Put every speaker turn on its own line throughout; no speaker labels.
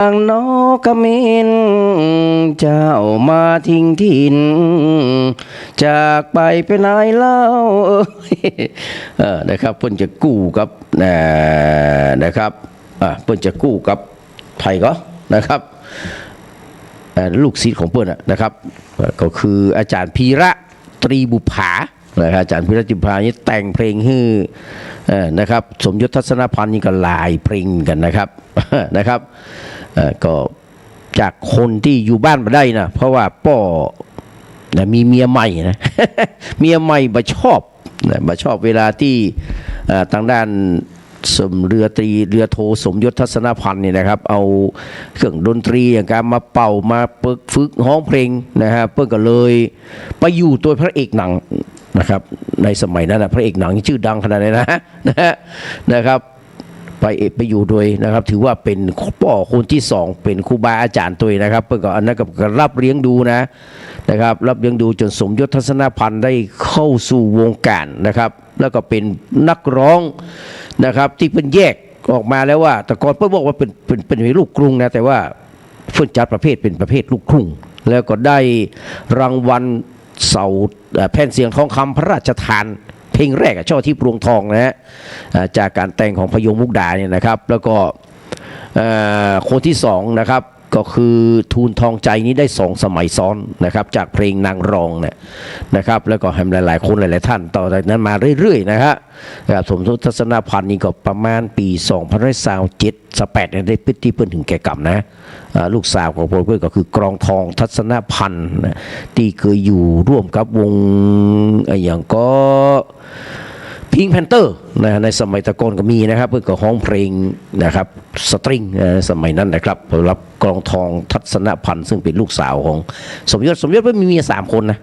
ทางนกขมิ้นเจ้ามาทิ้งถิ่นจากไปเป็นไหนเล่านะครับเพิ่นจะกู้กับนะครับเพิ่นจะกู้กับไทยก็นะครับลูกศิษย์ของเพิ่นนะครับก็คืออาจารย์พีระตรีบุภานะครับอาจารย์พีระตรีบุภานี่แต่งเพลงให้นะครับสมยศทัศนพันธ์นี่ก็หลายเพลงกันนะครับนะครับก็จากคนที่อยู่บ้านมาได้นะเพราะว่าป้อมีเมียใหม่นะ เมียใหม่บ่ชอบเวลาที่ทางด้านเรือโทสมยศทัศนพันธ์นี่นะครับเอาเครื่องดนตรีอย่างการมาเป่ามาฝึกร้องเพลงนะฮะเพื่อก็เลยไปอยู่ตัวพระเอกหนังนะครับในสมัยนั้นนะพระเอกหนังชื่อดังขนาดนี้นะครับไปอยู่โดยนะครับถือว่าเป็นป่อคนที่สองเป็นครูบาอาจารย์ตัวนะครับเพื่อก็อันนั้นก็รับเลี้ยงดูนะครับรับเลี้ยงดูจนสมยศทัศนพันธ์ได้เข้าสู่วงการนะครับแล้วก็เป็นนักร้องนะครับที่เป็นแยกออกมาแล้วว่าแต่ก่อนเพื่อบอกว่าเป็นลูกกรุงนะแต่ว่าเพื่อจัดประเภทเป็นประเภทลูกกรุงแล้วก็ได้รางวัลเสาแผ่นเสียงทองคำพระราชทานเพลงแรกช่อที่ปรวงทองนะฮะจากการแต่งของพยงมุกดาเนี่ยนะครับแล้วก็คนที่สองนะครับก็คือทูลทองใจนี้ได้2 สมัยซ้อนนะครับจากเพลงนางรองนะครับแล้วก็ให้หลายๆคนหลายๆท่านต่อจากนั้นมาเรื่อยๆนะครับสมทบทัศนพันธ์นี่ก็ประมาณปี2527-28ได้พิธีเพิ่นถึงแก่กรรมนะลูกสาวของพลเพื่อนก็คือกรองทองทัศนพันธ์ที่เคยอยู่ร่วมกับวงอย่างก็พิงแพนเตอร์ในสมัยตะกอนก็มีนะครับเพื่อก็ร้องเพลงนะครับสตริงสมัยนั้นนะครับรับกรองทองทัศนพันธ์ซึ่งเป็นลูกสาวของสมยศเพิ่งมีเมีย3 คนนะ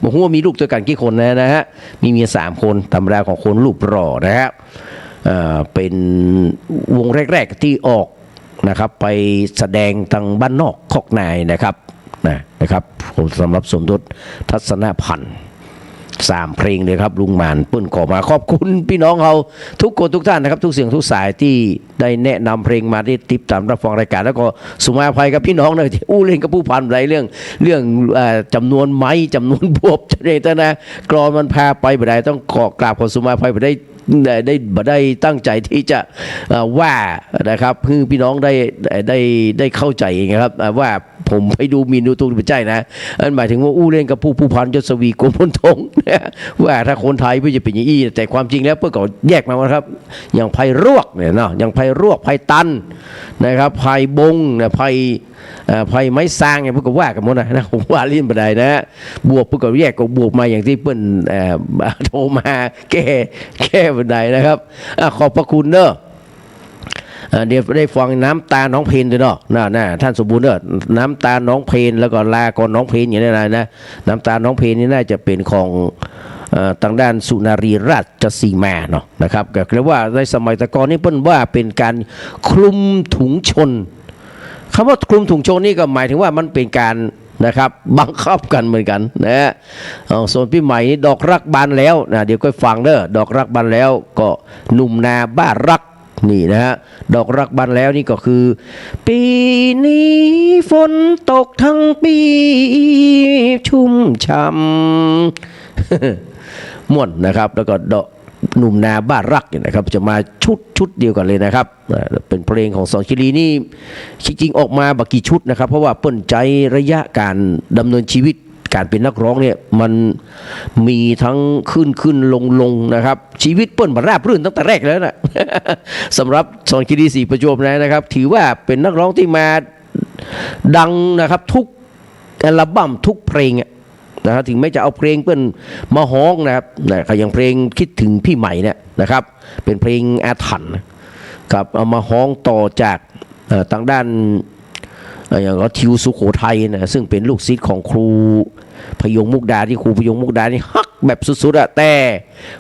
บอกว่ามีลูกด้วยกันกี่คนนะฮะมีเมีย3 คนธรรมดาของคนรูปหล่อนะครับเป็นวงแรกๆที่ออกนะครับไปแสดงทางบ้านนอกคอกนายนะครับสำหรับสมยศทัศนพันธ์3 เพลงเลยครับลุงหมานเปิ้นขอมาขอบคุณพี่น้องเราทุกคนทุกท่านนะครับทุกเสียงทุกสายที่ได้แนะนำเพลงมาได้ติดตามรับฟังรายการแล้วก็สุมาภัยกับพี่น้องเลยที่อู้เล่นกับผู้พันอะไรเรื่องจำนวนไม้จำนวนบวบจะได้นะกรอนมันพาไปบ่ได้ต้องขอกราบขอสุมาภัยบ่ได้ตั้งใจที่จะว่านะครับเพื่อพี่น้องได้เข้าใจนะครับว่าผมไปดูมีนูตูนเป็นใจนะอันหมายถึงว่าอู้เล่นกับผู้พันยศวีโกมลทงว่าถ้าคนไทยไม่จะเป็นอย่างนี้แต่ความจริงแล้วเพื่อก็แยกมาว่าครับอย่างไพรวกเนี่ยเนาะอย่างไพรวกไพตันนะครับไพบงนะไพไม้สร้างเนี่ยเพื่อก็ว่ากันหมดนะผมว่าลิ้นบันไดนะบวกเพื่อก็แยกก็บวกมาอย่างที่เปิ้ลโทรมาแก้บันไดนะครับขอบพระคุณเนอะเดี๋ยวได้ฟังน้ำตาน้องเพลนด้วยเนาะท่านสมบูรณ์เนอะน้ำตาน้องเพลนแล้วก็ลาก่อนน้องเพลนอย่างนี้นะน้ำตาน้องเพลนนี่น่าจะเป็นของทางด้านสุนารีราชสีมาเนาะนะครับก็เรียกว่าในสมัยตะกอนนี่เปิ้ลว่าเป็นการคลุมถุงชนคำว่าคลุมถุงชนนี่ก็หมายถึงว่ามันเป็นการนะครับบังคับกันเหมือนกันนะส่วนพี่ใหม่นี่ดอกรักบานแล้วนะเดี๋ยวก็ฟังเด้อดอกรักบานแล้วก็หนุ่มนาบ้ารักนี่นะฮะดอกรักบานแล้วนี่ก็คือปีนี้ฝนตกทั้งปีชุ่มช่ำม่วนนะครับแล้วก็ดอกหนุ่มนาบ้ารักนะครับจะมาชุดเดียวกันเลยนะครับเป็นเพลงของสองชิลีนี่จริงๆออกมาบักกี่ชุดนะครับเพราะว่าเปิ้นใจระยะการดำเนินชีวิตการเป็นนักร้องเนี่ยมันมีทั้งขึ้นลงนะครับชีวิตเปิ้ลมาราบรื่นตั้งแต่แรกแล้วนะ สำหรับสองชิลี4ประจวบนะครับถือว่าเป็นนักร้องที่มาดังนะครับทุกอัลบั้มทุกเพลงนะครับถึงแม้จะเอาเพลงเปิ้ลมาฮ้องนะครับอย่างเพลงคิดถึงพี่ใหม่เนี่ยนะครับเป็นเพลงอาถรรพ์ครับเอามาฮ้องต่อจากทางด้านอย่างก็ทิวสุโขทัยนะซึ่งเป็นลูกศิษย์ของครูพยงมุกดาที่ครูพยงมุกดานี่ฮักแบบสุดๆแต่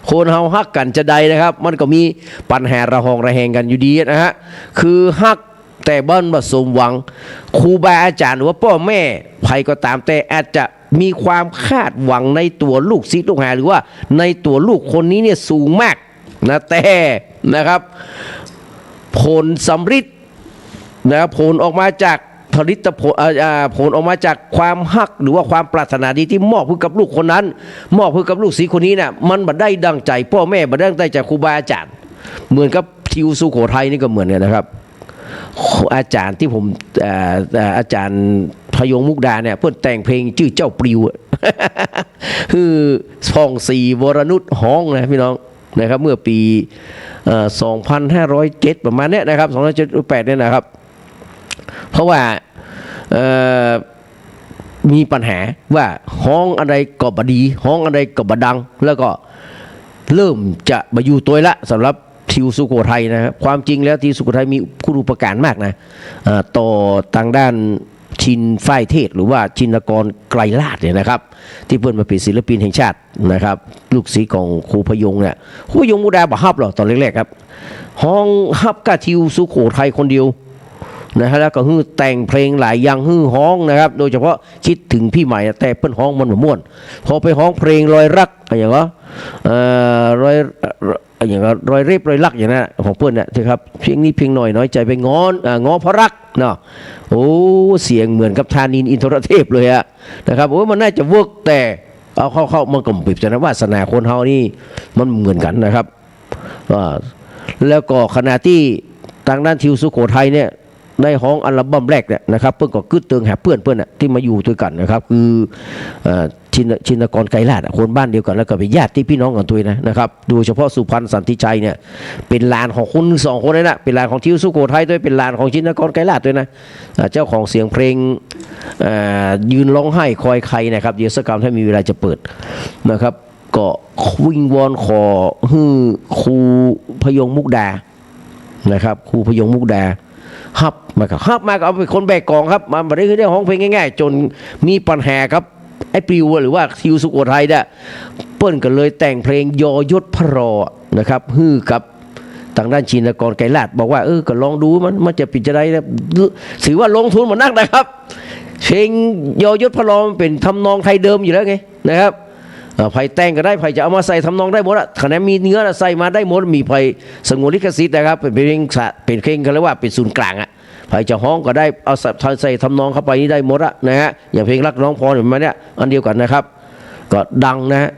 คนเฮาฮักกันจะใดนะครับมันก็มีปัญหาระหองระแหงกันอยู่ดีนะฮะคือฮักแต่บ้านผสมหวังครูบาอาจารย์หรือว่าพ่อแม่ใครก็ตามแต่อาจจะมีความคาดหวังในตัวลูกศิษย์ลูกหาหรือว่าในตัวลูกคนนี้เนี่ยสูงมากนะแต่นะครับผลสำฤทธิ์ นะผลออกมาจากผลิตผลผลออกมาจากความฮักหรือว่าความปรารถนาดีที่มอบให้กับลูกคนนั้นมอบให้กับลูกศิษย์คนนี้เนี่ยมันบัดได้ดังใจพ่อแม่บัดได้ดังใจจากครูบาอาจารย์เหมือนกับทิวสุโขทัยนี่ก็เหมือนกันนะครับอาจารย์ที่ผมอาจารย์พยงมุกดาเนี่ยเพื่อนแต่งเพลงชื่อเจ้าปลิวคือทองศรีวรนุชฮ้องนะพี่น้องนะครับเมื่อปี2507ประมาณเนี้ยนะครับ2578เนี่ยนะครับเพราะว่ามีปัญหาว่าฮ้องอะไรก็บดีฮ้องอะไรก็บดังแล้วก็เริ่มจะมาอยู่ตัวละสำหรับทิวสุโขทัยนะครับความจริงแล้วทิวสุโขทัยมีคุณูปการมากนะต่อทางด้านชินฝ้ายเทศหรือว่าชินกรไกรลาศเนี่ยนะครับที่เพิ่นมาเป็นศิลปินแห่งชาตินะครับลูกศิษย์ของครูพยงเนี่ยครูพยงมุดาบ่ฮับหรอกตอนแรกๆครับฮ้องฮับกะทิวสุโขทัยคนเดียวนะฮะแล้วก็ฮือแต่งเพลงหลายอย่างฮือฮ้องนะครับโดยเฉพาะคิดถึงพี่ใหม่แต่เพิ่นฮ้องมันม่วนพอไปฮ้องเพลงรอยรักอะไรอย่างเงี้ยรอยอย่างรอยเรียบรอยรักอย่างนั้นของเพื่อนเนี่ยที่ครับเพียงนี้เพียงหน่อยน้อยใจไปง้อเพราะรักเนาะโอ้เสียงเหมือนกับธานินอินทรเทพเลยอะนะครับโอ้มันน่าจะเวิร์กแต่เอาเข้ามันก็ปิดแต่วาสนาคนเฮานี่มันเหมือนกันนะครับแล้วก็ขณะที่ทางด้านทิวสุโขทัยเนี่ยในห้องอัลบั้มแรกเนี่ยนะครับเพื่อนก็กึศเตืองหาเพื่อนที่มาอยู่ด้วยกันนะครับคือชินกรไกรลาศคนบ้านเดียวกันแล้วก็เป็นญาติที่พี่น้องกันตัวนะครับโดยเฉพาะสุพรรณสันติชัยเนี่ยเป็นลานของคนสองคนเลยนะเป็นลานของทิวสุโขทัยด้วยเป็นลานของชินกรไกรลาศด้วยนะเจ้าของเสียงเพลงยืนร้องไห้คอยใครนะครับเดี๋ยวสักครั้งถ้ามีเวลาจะเปิดนะครับก็วิงวอนขอฮือครูพยงมุกดานะครับครูพยงมุกดาฮับมาก็เอาเป็นคนแบกกองครับมาไม่ได้ห้องเพลงง่ายๆจนมีปัญหาครับไอ้ปลิวหรือว่าทิวสุโขทัยเนี่ยเปิ้ลก็เลยแต่งเพลงยอยศพระรอนะครับฮือกับทางด้านชินกรไกรลาศบอกว่าก็ลองดูมันจะปิดจะได้นะถือว่าลงทุนมานักนะครับเพลงยอยศพระรอมันเป็นทำนองไทยเดิมอยู่แล้วไงนะครับไผ่แต่งก็ได้ไผ่จะเอามาใส่ทำนองได้หมดอะขณะมีเนื้อใส่มาได้หมดมีไผ่สงวนลิขสิทธิ์นะครับเป็นเพลงเขาเรียกว่าเป็นศูนย์กลางอะไผ่จะฮ้องก็ได้เอาใส่ทำนองเข้าไปนี่ได้หมดอะนะฮะอย่างเพลงรักน้องพรแบบนี้อันเดียวกันนะครับก็ดังนะฮะ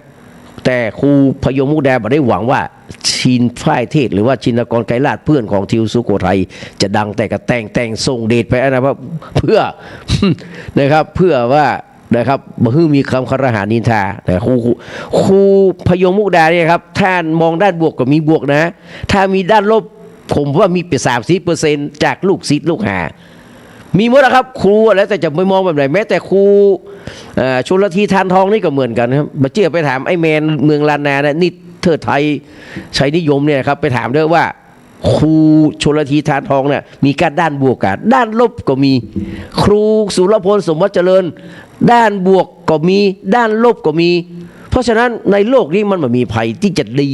แต่ครูพยงมุกดาบ่ได้หวังว่าชินฝ้ายเทศหรือว่าชินกรไกรลาศเพื่อนของทิวสุโขทัยจะดังแต่ก็แต่งส่งเดชไปนะครับเพื่อ นะครับเพื่อว่านะครับบ่ฮื้อมีคำคารหานินทาแต่ครูพยงมุกดาเนี่ยครับท่านมองด้านบวกก็มีบวกนะถ้ามีด้านลบผมว่ามีเป็น30%จากลูกศิษย์ลูกหามีหมดนะครับครูแล้วแต่จะไม่มองแบบไหนแม้แต่ครูชลธีทานทองนี่ก็เหมือนกันครับมาเจี๊ยบไปถามไอ้แมนเมืองลานนาเนี่ยนิเทิดไทยชัยนิยมเนี่ยครับไปถามด้วยว่าครูชลธีทานทองเนี่ยมีการด้านบวกกับด้านลบก็มีครูสุรพลสมวัฒน์เจริญด้านบวกก็มีด้านลบก็มีเพราะฉะนั้นในโลกนี้มันมีภัยที่จะดี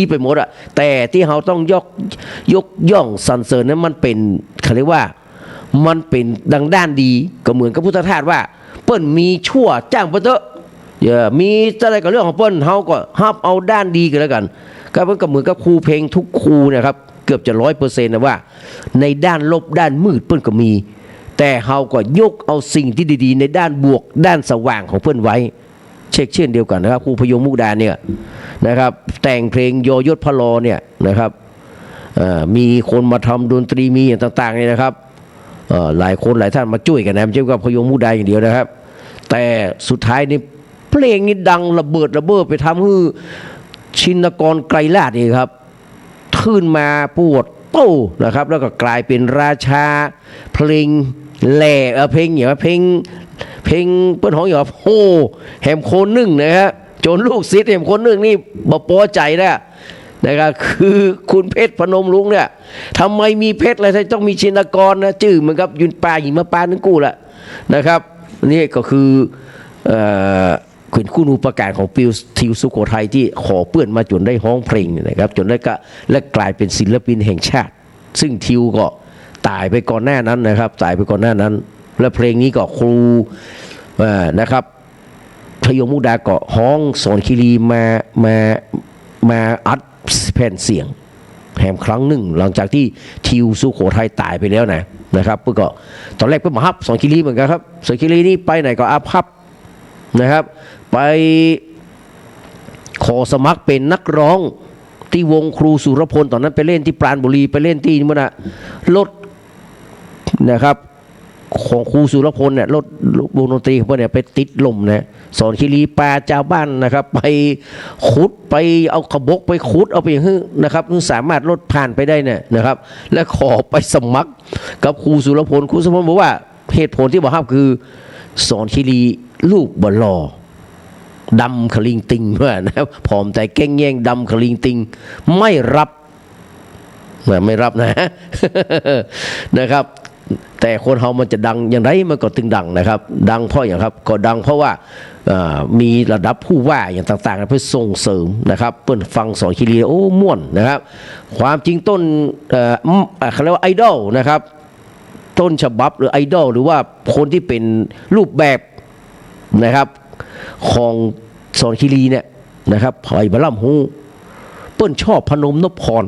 ไปหมดอะแต่ที่เราต้องยกย่องสรรเสริญนั้นมันเป็นเขาเรียกว่ามันเป็นดังด้านดีก็เหมือนกับพุทธทาสว่าเปิ้นมีชั่วจ้างเปิ้นเถอะมีอะไรกับเรื่องของเปิ้นเฮาก็ฮับเอาด้านดีกันแล้วกันก็เปิ้นก็เหมือนกับครูเพลงทุกครูนะครับเกือบจะ100%นะว่าในด้านลบด้านมืดเปิ้นก็มีแต่เฮาก็ยกเอาสิ่งที่ดีๆในด้านบวกด้านสว่างของเปิ้นไว้เช่นเดียวกันนะครับครูพยงมุกดาเนี่ยนะครับแต่งเพลงยอยศพระรอเนี่ยนะครับมีคนมาทำดนตรีมีอย่างต่างๆเนี่ยนะครับหลายคนหลายท่านมาช่วยกันนะไม่ใช่ว่าพยงมุกดาอย่างเดียวนะครับแต่สุดท้ายนี่เพลงนี้ดังระเบิดไปทำให้ชินกรไกรลาศนี่ครับขึ้นมาปวดโต้นะครับแล้วก็กลายเป็นราชาเพลงแหล่เพลงอย่างว่าเพลงเปิ้นของอย่างโหแหมโคนนึ่งนะฮะจนลูกศิษย์แหมโคนนึ่งนี่บ่พอใจนะครับคือคุณเพชรพนมรุ้งเนี่ยทำไมมีเพชรอะไรต้องมีชินกรนะจื่อเหมือนกับยุนปลาหิมะปลานึงกู้ละนะครับนี่ก็คือคุณอุปการของทิวสุโขทัยที่ขอเปื้อนมาจนได้ฮ้องเพลงนะครับจนได้ก็และกลายเป็นศิลปินแห่งชาติซึ่งทิวก็ตายไปก่อนหน้านั้นนะครับตายไปก่อนหน้านั้นและเพลงนี้ก็ครูนะครับพยงมุกดาก็ฮ้องสอนคีรีมาอัดแผ่นเสียงแถมครั้งหนึ่งหลังจากที่ทิวสุโขทัยตายไปแล้ว นะครับเพื่อก็ตอนแรกเพื่อมาฮับสอนคีรีเหมือนกันครับสอนคีรีนี่ไปไหนก็อาภัพนะครับไปขอสมัครเป็นนักร้องที่วงครูสุรพลตอนนั้นไปเล่นที่ปราณบุรีไปเล่นที่นี่มันอะรถนะครับของครูสุรพลเนี่ยรถวงดนตรีของเพื่อนเนี่ยไปติดลมนะสอนคีรีปลาชาวบ้านนะครับไปขุดไปเอาขบกไปขุดเอาไปอย่างนี้นะครับสามารถรถผ่านไปได้เนี่ยนะครับและขอไปสมัครกับครูสุรพลครูสุรพลบอกว่าเหตุผลที่บอกห้ามคือสอนคีรีลูกบลอดำขลิงติงเพื่อนนะครับผอมแต่แก้งแย่งดำขลิงติงไม่รับนะ นะครับแต่คนเฮามันจะดังอย่างไรมันก็ถึงดังนะครับดังเพราะอย่างครับก็ดังเพราะว่ามีระดับผู้ว่าอย่างต่างๆเพื่อส่งเสริมนะครับเพื่อนฟังสอนคีรีโอ้ม่วนนะครับความจริงต้นเขาเรียกว่าไอดอลนะครับต้นฉบับหรือไอดอลหรือว่าคนที่เป็นรูปแบบนะครับของสอนคีรีเนี่ยนะครับไผ่บะล่ำฮูเปิ้นชอบพนมนพพร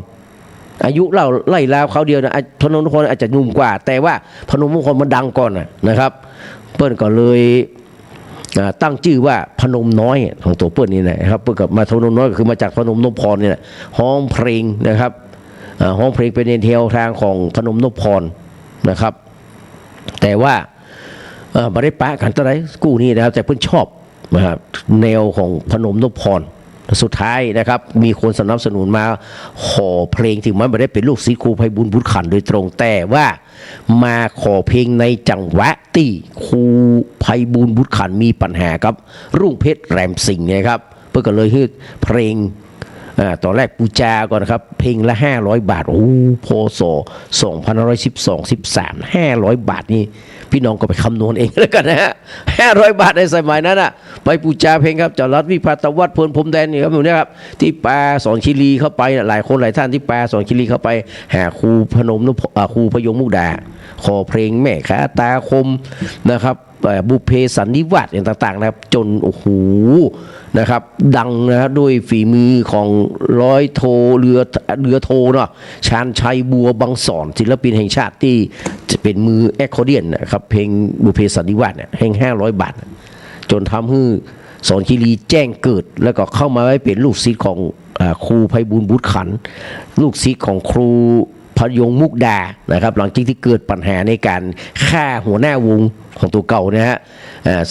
อายุเล่าไล่ลาวเขาเดียวนะพนมนพพรอาจจะหนุ่มกว่าแต่ว่าพนมนพพรมันดังก่อนนะครับเปิ้นก็เลยตั้งชื่อว่าพนมน้อยของตัวเปิ้นนี่นะครับเปิ้นกับมาพนมน้อยก็คือมาจากพนมนพพรเนี่ยห้องเพลงนะครับห้องเพลงเป็นแนวทางของพนมนพพรนะครับแต่ว่าไม่ได้ปะกันตัวไหนกู้นี่นะครับแต่เพิ่นชอบนะครับแนวของพนมนพพรสุดท้ายนะครับมีคนสนับสนุนมาขอเพลงถึงมันไม่ได้เป็นลูกศิษย์ครูไพบูลย์บุตรขันธ์โดยตรงแต่ว่ามาขอเพลงในจังหวะที่ครูไพบูลย์บุตรขันธ์มีปัญหากับรุ่งเพชรแรมสิงห์นะครับเพื่อก็เลยฮืดเพลงตอนแรกปูจาก่อนนะครับเพลงละ500 บาทโอ้พศ2512-13 500 บาทนี่พี่น้องก็ไปคำนวณเองแล้วกันนะฮะ500 บาทในสมัยนั้นอ่ะไปปูจาเพลงครับจอรัฐวิภาตวัฒน์พลพรมแดนนี่ครับอยู่เนี่ยครับที่ปลาสอนคีรีเข้าไปหลายคนหลายท่านที่ปลาสอนคีรีเข้าไปหาครูพนมครูพยงมุกดาขอเพลงแม่ขาตาคมนะครับบุพเพสันนิวาสอย่างต่างๆนะครับจนโอ้โหนะครับดังนะด้วยฝีมือของร้อยโทเรือโทเนาะชาญชัยบัวบางสอนศิลปินแห่งชาติที่จะเป็นมือแอคคอร์เดียนนะครับเพลงบุพเพสันนิวาสเนี่ยแห่ง500 บาทจนทำให้สอนคีรีแจ้งเกิดแล้วก็เข้ามาไว้เป็นลูกศิษย์ของครูไพบูลย์บุตรขันธ์ลูกศิษย์ของครูพยงมุกดานะครับหลังจากที่เกิดปัญหาในการฆ่าหัวหน้าวงของตัวเก่านะฮะ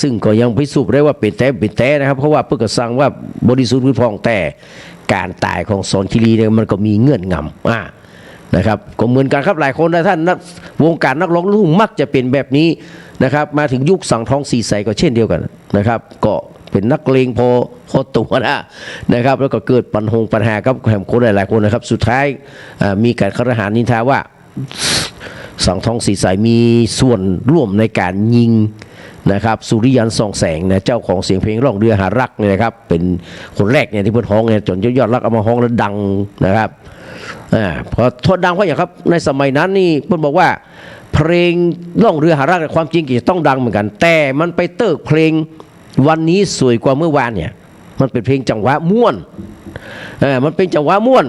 ซึ่งก็ยังพิสูจน์ได้ว่าเป็นแท้นะครับเพราะว่าเพื่อสั่งว่าบริสุทธิ์ผุดผ่องแต่การตายของสอนคีรีเนี่ยมันก็มีเงื่อนงำนะครับก็เหมือนกันครับหลายคนนะท่านวงการนักร้องลูกทุ่งมักจะเป็นแบบนี้นะครับมาถึงยุคสังทองสีใสก็เช่นเดียวกันนะครับก็เป็นนักเลงพอตัวนะครับแล้วก็เกิดปัญหากับแห่งคนหลายๆคนนะครับสุดท้ายมีการครหานินทาว่าสังทองสีใสมีส่วนร่วมในการยิงนะครับสุริยันส่องแสงนะเจ้าของเสียงเพลงร้องเรือหารักเนี่ยนะครับเป็นคนแรกเนี่ยที่เพิ่นฮ้องเนี่ยจนยอดรักเอามาฮ้องแล้วดังนะครับพอทนดังเพราะอย่างครับในสมัยนั้นนี่เพิ่นบอกว่าเพลงร้องเรือหารักความจริงจะต้องดังเหมือนกันแต่มันไปเติกเพลงวันนี้สวยกว่าเมื่อวานเนี่ยมันเป็นเพลงจังหวะม่วนมันเป็นจังหวะม่วน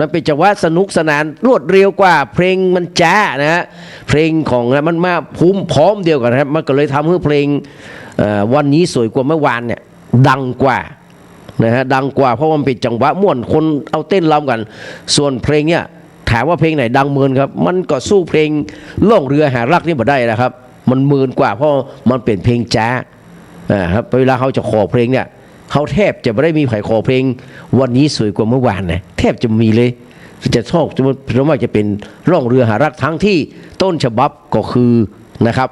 มันเป็นจังหวะสนุกสนานรวดเร็วกว่าเพลงมันจ้านะฮะเพลงของมันมาภูมิพร้อมเดียวกันครับมันก็เลยทำให้เพลงวันนี้สวยกว่าเมื่อวานเนี่ยดังกว่านะฮะดังกว่าเพราะมันเป็นจังหวะม่วนคนเอาเต้นรำกันส่วนเพลงเนี่ยถามว่าเพลงไหนดังเมินครับมันก็สู้เพลงล่องเรือหารักนี่บ่ได้นะครับมันเมินกว่าเพราะมันเป็นเพลงจ้าครับเวลาเขาจะขอเพลงเนี่ยเขาแทบจะไม่ได้มีใครขอเพลงวันนี้สวยกว่าเมื่อวานนะแทบจะมีเลยจะชอบจะว่าจะเป็นร่องเรือหารักทั้งที่ต้นฉบับก็คือนะครับ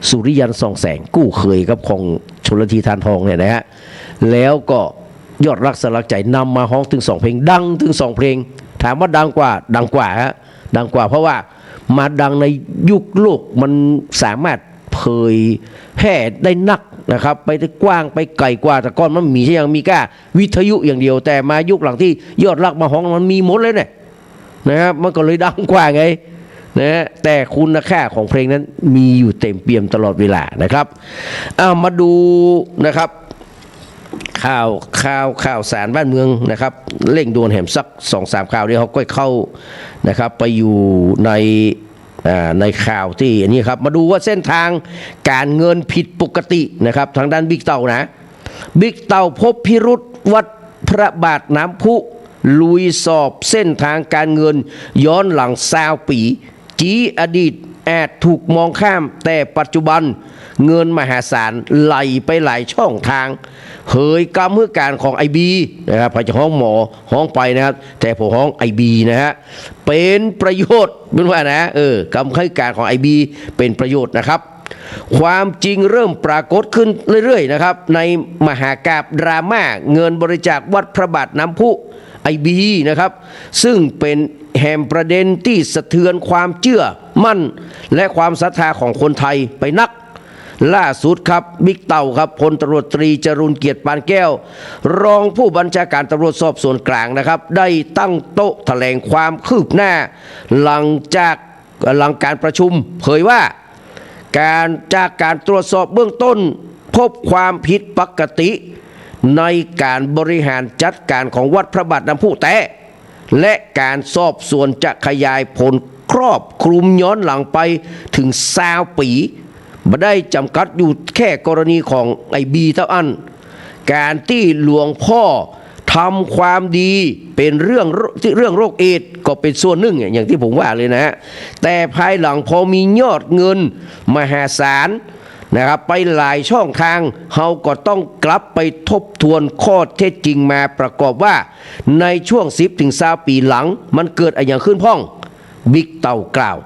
สุริยันส่องแสงกู้เคยกับของชลธีทานทองเนี่ยนะฮะแล้วก็ยอดรักสลักใจนำมาฮ้องถึง2 เพลงดังถึง2 เพลงถามว่าดังกว่าฮะดังกว่าเพราะว่ามาดังในยุคโลกมันสามารถเผยแพร่ได้นักนะครับไปได้กว้างไปไกลกว่าแต่ก่อนมันมีใช่ยังมีแค่วิทยุอย่างเดียวแต่มายุคหลังที่ยอดรักมาฮ้องมันมีหมดเลยเนี่ยนะครับมันก็เลยดังกว่าไงนะแต่คุณค่าของเพลงนั้นมีอยู่เต็มเปี่ยมตลอดเวลานะครับมาดูนะครับข่าวสารบ้านเมืองนะครับเร่งด่วนแหมสัก 2-3 ข่าวเดียวเขาก็เข้านะครับไปอยู่ใน ในข่าวที่อันนี้ครับมาดูว่าเส้นทางการเงินผิดปกตินะครับทางด้านบิ๊กเต่านะบิ๊กเต่าพบพิรุษวัดพระบาทน้ำพุลุยสอบเส้นทางการเงินย้อนหลัง20 ปีจีอดีตอาจถูกมองข้ามแต่ปัจจุบันเงินมหาศาลไหลไปหลายช่องทางเผยกรรมการของไอบีนะครับพระเจ้าห้องหมอห้องไปนะครับแต่ผมห้องไอบีนะฮะเป็นประโยชน์เป็นว่านะกรรมการของไอบีเป็นประโยชน์นะครับความจริงเริ่มปรากฏขึ้นเรื่อยๆนะครับในมหากาพย์ดราม่าเงินบริจาควัดพระบาทน้ำพุไอบีนะครับซึ่งเป็นแห่งประเด็นที่สะเทือนความเชื่อมั่นและความศรัทธาของคนไทยไปนักล่าสุดครับบิ๊กเต่าครับพลตำรวจตรีจรูญเกียรติปานแก้วรองผู้บัญชาการตำรวจสอบสวนกลางนะครับได้ตั้งโต๊ะแถลงความคืบหน้าหลังการประชุมเผยว่าจากการตรวจสอบเบื้องต้นพบความผิดปกติในการบริหารจัดการของวัดพระบาทน้ำพุแต่และการสอบสวนจะขยายผลครอบคลุมย้อนหลังไปถึง20 ปีไม่ได้จำกัดอยู่แค่กรณีของไอบีเท่านั้นการที่หลวงพ่อทำความดีเป็นเรื่องโรคเอดส์ก็เป็นส่วนหนึ่งอย่างที่ผมว่าเลยนะฮะแต่ภายหลังพอมียอดเงินมหาศาลนะครับไปหลายช่องทางเราก็ต้องกลับไปทบทวนข้อเท็จจริงมาประกอบว่าในช่วง10-20 ปีหลังมันเกิดอะไรอย่างขึ้นพ้องบิ๊กเต่ากล่าว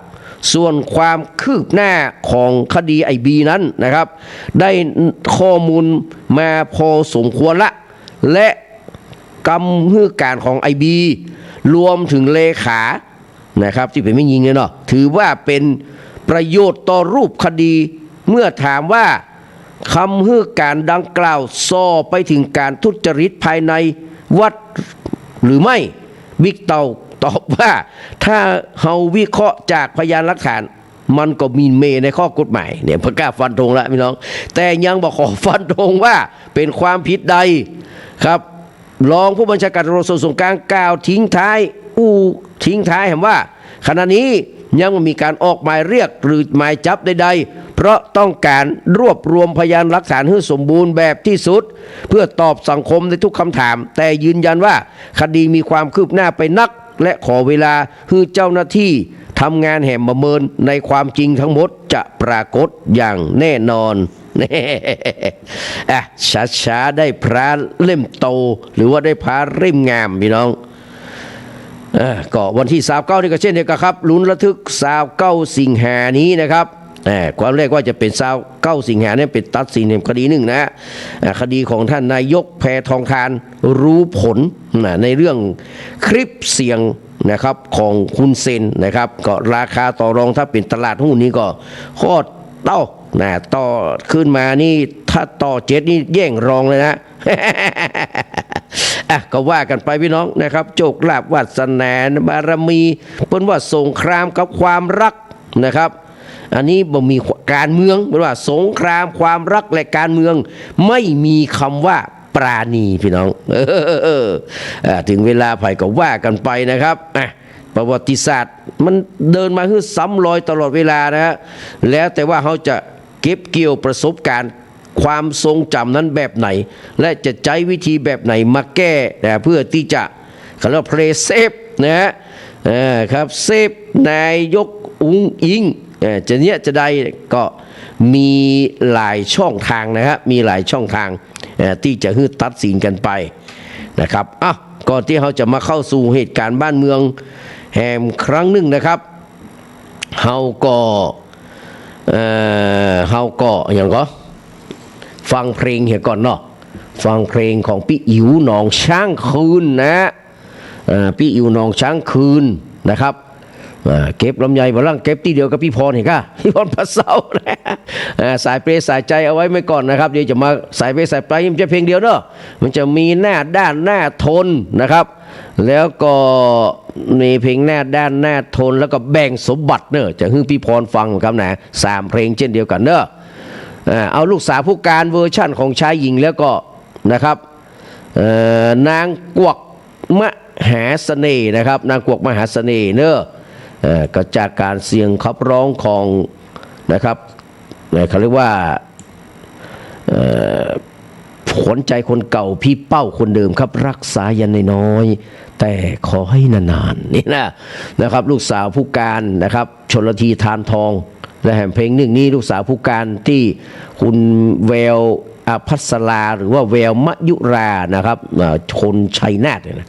ส่วนความคืบหน้าของคดีไอบีนั้นนะครับได้ข้อมูลมาพอสมควรละและกรรมการของไอบีรวมถึงเลขานะครับที่เป็นไม่ยิงเนี่ยเนาะถือว่าเป็นประโยชน์ต่อรูปคดีเมื่อถามว่าคำการดังกล่าวส่อไปถึงการทุจริตภายในวัดหรือไม่บิ๊กเต่าตอบว่าถ้าเฮาวิเคราะห์จากพยานหลักฐานมันก็มีเมในข้อกฎหมายเนี่ยประกาศฟันธงแล้วพี่น้องแต่ยังบอกขอฟันธงว่าเป็นความผิดใดครับรองผู้บัญชาการตำรวจสอบสวนกลางกล่าวทิ้งท้ายเห็นว่าขณะนี้ยังไม่มีการออกหมายเรียกหรือหมายจับใดๆเพราะต้องการรวบรวมพยานหลักฐานให้สมบูรณ์แบบที่สุดเพื่อตอบสังคมในทุกคำถามแต่ยืนยันว่าคดีมีความคืบหน้าไปนักและขอเวลาให้เจ้าหน้าที่ทำงานแห่งประเมินในความจริงทั้งหมดจะปรากฏอย่างแน่นอนช้าๆได้พระเล่มโตหรือว่าได้พระเล่มงามพี่น้องก็วันที่29นี่ก็เช่นเดียวกันครับลุ้นระทึก29 สิงหานี้นะครับความแรกว่าจะเป็น29 สิงหาเนี่ยเป็นตัดสินในคดีหนึ่งนะคดีของท่านนายกแพทองธารรู้ผลในเรื่องคลิปเสียงนะครับของคุณเซนนะครับก็ราคาต่อรองถ้าเป็นตลาดหุ้นนี้ก็โคตรต่อขึ้นมานี่ถ้าต่อ7นี่แย่งรองเลยนะก็ว่ากันไปพี่น้องนะครับโชคลาภวาสนาบารมีเพิ่นว่าสงครามกับความรักนะครับอันนี้บ่มีการเมืองเพิ่นว่าสงครามความรักและการเมืองไม่มีคำว่าปราณีพี่น้องถึงเวลาไผ่ก็ว่ากันไปนะครับประวัติศาสตร์มันเดินมาคือซ้ำรอยตลอดเวลานะฮะแล้วแต่ว่าเขาจะเก็บเกี่ยวประสบการณ์ความทรงจำนั้นแบบไหนและจะใช้วิธีแบบไหนมาแก้เพื่อที่จะเขาเรียกว่าเพลย์เซฟนะฮะครับเซฟนายกอุ้งอิงจะได้ก็มีหลายช่องทางนะฮะมีหลายช่องทางที่จะให้ตัดสินกันไปนะครับก่อนที่เขาจะมาเข้าสู่เหตุการณ์บ้านเมืองแห่งครั้งหนึ่งนะครับเขาก็อย่างก็ฟังเพลงเหี่ยก่อนเนาะฟังเพลงของพี่อิ๋วหนองช้างคืนนะพี่อิ๋วหนองช้างคืนนะครับเก็บลำไยบลังเก็บที่เดียวกับพี่พรเห็นก่ะพี่พรพระเสานะสายเปรสายใจเอาไว้ไม่ก่อนนะครับเดี๋ยวจะมาสายเปรสายไปมันจะเพลงเดียวเนาะมันจะมีหน้าด้านหน้าทนนะครับแล้วก็มีเพลงหน้าด้านหน้าทนแล้วก็แบ่งสมบัติเนอะจะให้พี่พรฟังครับนะ3 เพลงเช่นเดียวกันเนอะเอาลูกสาวผู้การเวอร์ชั่นของชายหญิงแล้วก็นะครับนางกวักมหาเสน่ห์นะครับนางกวักมหาเสน่ห์เนอะ ก็จากการเสียงขับร้องของนะครับเขาเรียกว่าขวัญใจคนเก่าพี่เป้าคนเดิมครับรักษายันน้อยแต่ขอให้นานๆนี่นะครับลูกสาวผู้การนะครับชลธีทานทองและแห่งเพลงหนึ่งนี้ลูกสาวผู้การที่คุณแววอภัสราหรือว่าแววมยุรานะครับคนชัยนาทนะ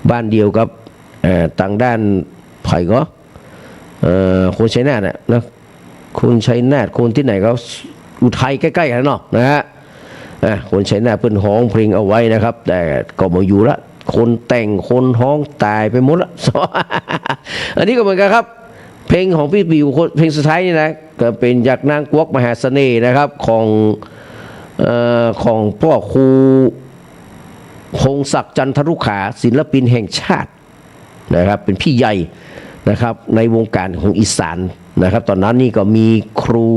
บ้านเดียวกับต่างด้านไผ่ก็คนชัยนาทนะคนชัยนาทคนที่ไหนก็อุทัยใกล้ๆกันเนาะนะฮะคนชัยนาทเพิ่นฮ้องเพลงเอาไว้นะครับแต่ก็มาอยู่ละคนแต่งคนฮ้องตายไปหมดละ อันนี้ก็เหมือนกันครับเพลงของพี่บิวเพลงสุดท้ายนี่นะก็เป็นจากนางกวกมหาเสน่ห์นะครับของพ่อครูพงศักดิ์จันทรุขาศิลปินแห่งชาตินะครับเป็นพี่ใหญ่นะครับในวงการของอีสานนะครับตอนนั้นนี่ก็มีครู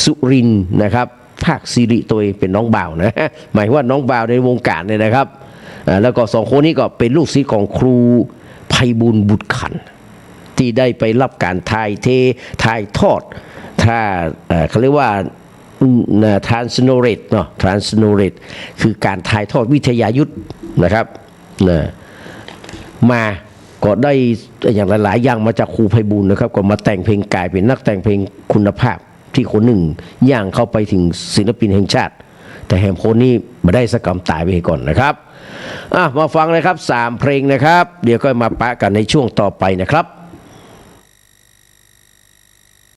สุรินทร์นะครับภาคสิริตัวเองเป็นน้องบ่าวนะหมายว่าน้องบ่าวในวงการเนี่ยนะครับแล้วก็สองคนนี้ก็เป็นลูกศิษย์ของครูไพบูลย์บุตรขันธ์ที่ได้ไปรับการถ่ายทอดถ้าเขาเรียกว่าtranslate เนาะ translate คือการถ่ายทอดวิทยายุทธ์นะครับมาก็ได้อย่างหลายๆอย่างมาจากครูไพบูลย์นะครับก็มาแต่งเพลงกลายเป็นนักแต่งเพลงคุณภาพที่คนหนึ่งย่างเข้าไปถึงศิลปินแห่งชาติแต่แหมคนนี้มาได้สกรรมตายไปก่อนนะครับมาฟังเลยครับ3เพลงนะครับเดี๋ยวก็มาปะกันในช่วงต่อไปนะครับ